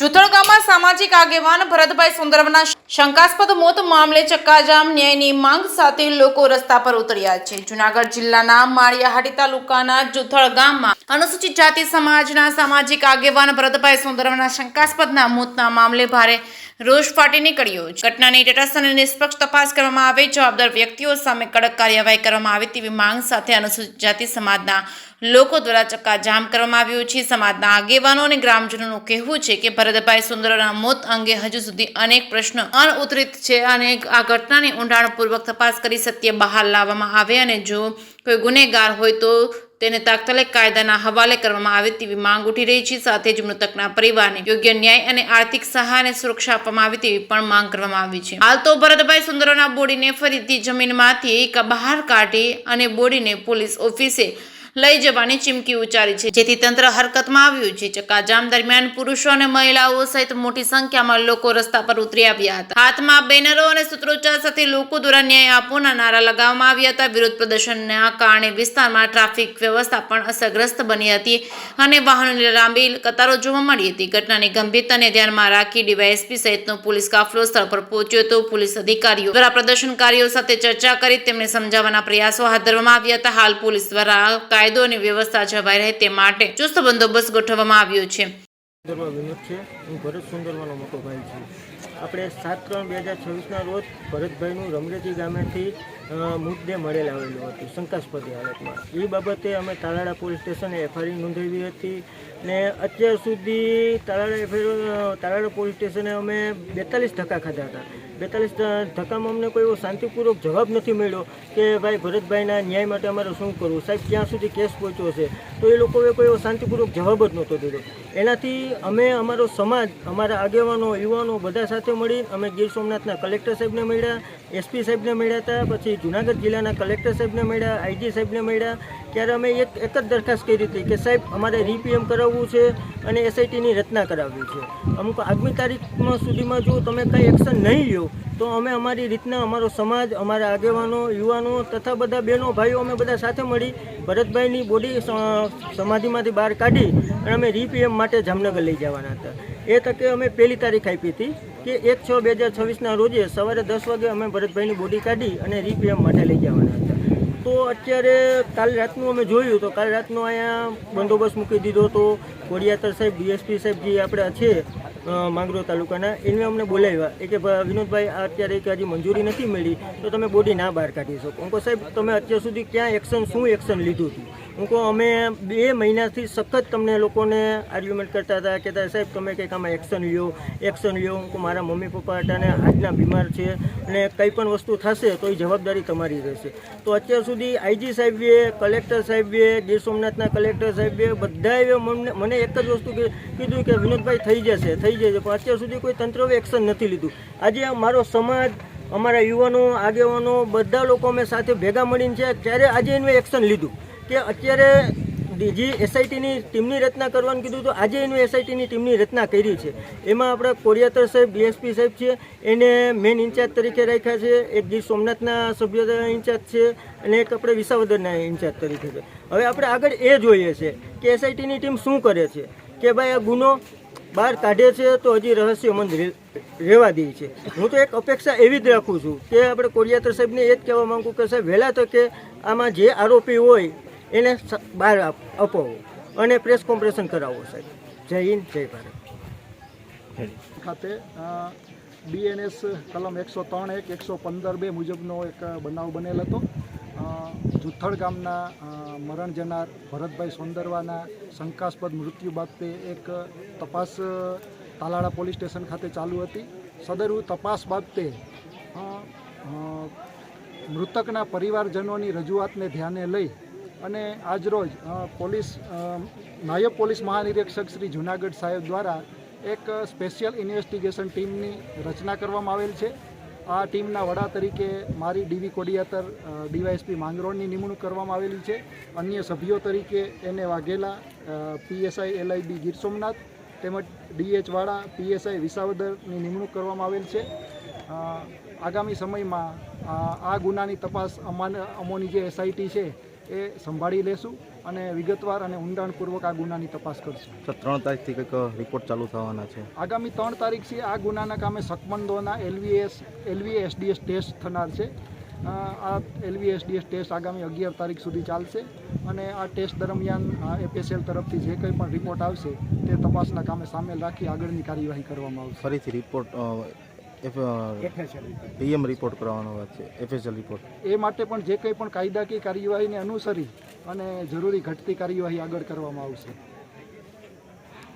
જુથળ સામાજિક આગેવાન ભરતભાઈ સુંદરવના શંકાસ્પદ મોત મામલે ચક્કાજામ ન્યાયની માંગ સાથે લોકો રસ્તા પર ઉતર્યા છે। જૂનાગઢ જિલ્લાના માળિયાહાટી તાલુકાના જુથળ ગામમાં અનુસૂચિત જાતિ સમાજના સામાજિક આગેવાન ભરતભાઈ સુંદરવના શંકાસ્પદના મોતના મામલે ભારે રોષ ફાટી નીકળ્યો છે। ઘટનાની તટસ્થ અને નિષ્પક્ષ તપાસ કરવામાં આવે, જવાબદાર વ્યક્તિઓ સામે કડક કાર્યવાહી કરવામાં આવે તેવી માંગ સાથે અનુસૂચિત જાતિ સમાજના લોકો દ્વારા ચક્કાજામ કરવામાં આવ્યું છે। સમાજના આગેવાનો અને ગ્રામજનોનું કહેવું છે કે ભરતભાઈ સુંદરવના મોત અંગે હજુ સુધી અનેક પ્રશ્નો અનઉત્તરિત છે અને આ ઘટનાની ઊંડાણપૂર્વક તપાસ કરી સત્ય બહાર લાવવામાં આવે અને જો કોઈ ગુનેગાર હોય તો તેને તાત્કાલિક કાયદાના હવાલે કરવામાં આવે તેવી માંગ ઉઠી રહી છે। સાથે જ મૃતકના પરિવારને યોગ્ય ન્યાય અને આર્થિક સહાય અને સુરક્ષા આપવામાં આવે તેવી પણ માંગ કરવામાં આવી છે। હાલ તો ભરતભાઈ સુંદરવના બોડીને ફરીથી જમીનમાંથી બહાર કાઢી અને બોડીને પોલીસ ઓફિસે લઈ જવાની ચીમકી ઉચ્ચારી છે, જેથી તંત્ર હરકતમાં આવ્યું છે। ચક્કાજામ દરમિયાન પુરુષો અને મહિલાઓ સહિત મોટી સંખ્યામાં લોકો રસ્તા પર ઉતરી આવ્યા હતા। હાથમાં બેનરો અને સૂત્રોચ્ચાર સાથે લોકો દ્વારા ન્યાય આપોના નારા લગાવવામાં આવ્યા હતા। વિરોધ પ્રદર્શનના કારણે વિસ્તારમાં ટ્રાફિક વ્યવસ્થા પણ અસરગ્રસ્ત બની હતી અને વાહનોની લાંબી કતારો જોવા મળી હતી। ઘટનાની ગંભીરતાને ધ્યાનમાં રાખી ડીવાયએસપી સહિતનો પોલીસ કાફલો સ્થળ પર પહોંચ્યો હતો। પોલીસ અધિકારીઓ દ્વારા પ્રદર્શનકારીઓ સાથે ચર્ચા કરી તેમને સમજાવવાના પ્રયાસો હાથ ધરવામાં આવ્યા હતા। હાલ પોલીસ દ્વારા કાયદો અને વ્યવસ્થા જળવાઈ રહે તે માટે ચુસ્ત બંદોબસ્ત ગોઠવવામાં આવ્યો છે। વિનોદ છે, હું ભરત સુંદરવાનો મોટો ભાઈ છું। આપણે 7/3/2026ના રોજ ભરતભાઈનું રમરેજી ગામેથી મૃતદેહ મળેલ આવેલું હતું શંકાસ્પદ હાલતમાં। એ બાબતે અમે તાલાળા પોલીસ સ્ટેશને એફઆઈઆર નોંધાવી હતી ને અત્યાર સુધી તાલાળા પોલીસ સ્ટેશને અમે 42 ધક્કા ખાધા હતા। 42 ધક્કામાં અમને કોઈ એવો શાંતિપૂર્વક જવાબ નથી મળ્યો કે ભાઈ ભરતભાઈના ન્યાય માટે અમારે શું કરવું, સાહેબ ક્યાં સુધી કેસ પહોંચ્યો છે, તો એ લોકોએ કોઈ એવો શાંતિપૂર્વક જવાબ જ નહોતો દીધો। એનાથી અમે અમારો સમાજ, અમારા આગેવાનો, યુવાનો બધા સાથે મળી અમે ગીર સોમનાથના કલેક્ટર સાહેબને મળ્યા, એસપી સાહેબને મળ્યા હતા, પછી જૂનાગઢ જિલ્લાના કલેક્ટર સાહેબને મળ્યા, આઈજી સાહેબને મળ્યા। ત્યારે અમે એક જ દરખાસ્ત કરી હતી કે સાહેબ અમારે રીપીએમ કરાવવું છે અને એસઆઈટીની રચના કરાવવી છે। અમુક આગમી તારીખમાં સુધીમાં જો તમે કંઈ એક્શન નહીં લ્યો તો અમે અમારી રીતના અમારો સમાજ, અમારા આગેવાનો, યુવાનો તથા બધા બહેનો ભાઈઓ અમે બધા સાથે મળી ભરતભાઈની બોડી સમાધિમાંથી બહાર કાઢી અને અમે રીપીએમ માટે જામનગર લઈ જવાના હતા। એ તકે અમે પહેલી તારીખ આપી હતી કે 1/6/2026ના રોજે સવારે 10 વાગે અમે ભરતભાઈની બોડી કાઢી અને રીપીએમ માટે લઈ જવાના હતા। તો અત્યારે કાલ રાતનું અમે જોયું તો કાલ રાતનો અહીંયા બંદોબસ્ત મૂકી દીધો હતો। કોડિયાતર સાહેબ, ડીએસપી સાહેબ જે આપણે છે માંગરોળ તાલુકાના, એને અમને બોલાવ્યા એ કે વિનોદભાઈ અત્યારે એક હજી મંજૂરી નથી મળી તો તમે બોડી ના બહાર કાઢી શકો। હું કહું સાહેબ તમે અત્યાર સુધી ક્યાં શું એક્શન લીધું હતું? હું કહું અમે 2 મહિનાથી સખત તમને લોકોને આર્ગ્યુમેન્ટ કરતા હતા, કહેતા સાહેબ તમે કંઈક આમાં એક્શન લ્યો। હું કહું મારા મમ્મી પપ્પા હટાને આજના બીમાર છે અને કંઈ પણ વસ્તુ થશે તો એ જવાબદારી તમારી રહેશે। તો અત્યાર સુધી આઈજી સાહેબે, કલેક્ટર સાહેબે, ગીર સોમનાથના કલેક્ટર સાહેબે બધાએ મને એક જ વસ્તુ કીધું કે વિનોદભાઈ થઈ જશે પણ અત્યાર સુધી કોઈ તંત્રએ એક્શન નથી લીધું। આજે મારો સમાજ, અમારા યુવાનો, આગેવાનો બધા લોકો અમે સાથે ભેગા મળીને છે ત્યારે આજે એનું એક્શન લીધું કે અત્યારે જે એસઆઈટીની ટીમની રચના કરવાનું કીધું તો આજે એનું એસઆઈટીની ટીમની રચના કરી છે। એમાં આપણા કોડિયાતર સાહેબ, ડીએસપી સાહેબ છે એને મેઇન ઇન્ચાર્જ તરીકે રાખ્યા છે, એક ગીર સોમનાથના સભ્ય ઇન્ચાર્જ છે અને એક આપણે વિસાવદરના ઇન્ચાર્જ તરીકે છે। હવે આપણે આગળ એ જોઈએ છે કે એસઆઈટીની ટીમ શું કરે છે કે ભાઈ આ ગુનો બહાર કાઢે છે તો હજી રહસ્યમંદ રહેવા દે છે। હું તો એક અપેક્ષા એવી જ રાખું છું કે આપણે કોડિયાતર સાહેબને એ જ કહેવા માગું કે સાહેબ વહેલા તકે આમાં જે આરોપી હોય એને બહાર અપાવો અને પ્રેસ કોન્ફરન્સ કરાવો સાહેબ। જય હિન્દ, જય ભારત। ખાતે બીએનએસ કલમ 103(1) 115(2) મુજબનો એક બનાવ બનેલ હતો। જુથળ ગામના મરણ જનાર ભરતભાઈ સોંદરવાના શંકાસ્પદ મૃત્યુ બાબતે એક તપાસ તાલાળા પોલીસ સ્ટેશન ખાતે ચાલુ હતી। સદરુ તપાસ બાબતે મૃતકના પરિવારજનોની રજૂઆતને ધ્યાને લઈ અને આજરોજ નાયબ પોલીસ મહાનિરીક્ષક શ્રી જૂનાગઢ સાહેબ દ્વારા એક સ્પેશિયલ ઇન્વેસ્ટિગેશન ટીમની રચના કરવામાં આવેલ છે। આ ટીમના વડા તરીકે મારી ડીવી કોડિયાતર, ડીવાયએસપી માંગરોળની નિમણૂક કરવામાં આવેલી છે। અન્ય સભ્યો તરીકે એને વાઘેલા, પીએસઆઈ એલઆઈબી ગીર સોમનાથ તેમજ ડીએચ વાળા, પીએસઆઈ વિસાવદરની નિમણૂક કરવામાં આવેલ છે। આગામી સમયમાં આ ગુનાની તપાસ અમોની જે એસઆઈટી છે એ સંભાળી લેશું। અને વિગતવાર અને ઊંડાણપૂર્વક આ ગુનાની તપાસ કરશું. સર 3 તારીખથી કંઈક રિપોર્ટ ચાલુ થવાના છે. આગામી 3 તારીખથી આ ગુનાના કામે શકમંદોના LVSDS ટેસ્ટ થનાર છે. આ LVSDS ટેસ્ટ આગામી 11 તારીખ સુધી ચાલશે અને આ ટેસ્ટ દરમિયાન FSL તરફથી જે કંઈ પણ રિપોર્ટ આવશે તે તપાસના કામે સામેલ રાખી આગળની કાર્યવાહી કરવામાં આવશે. ફરીથી રિપોર્ટ PM રિપોર્ટ કરવાનો વાત છે, FSL રિપોર્ટ. એ માટે પણ જે કંઈ પણ કાયદાકીય કાર્યવાહીને અનુસરી અને જરૂરી ઘટતી કાર્યવાહી આગળ કરવામાં આવશે.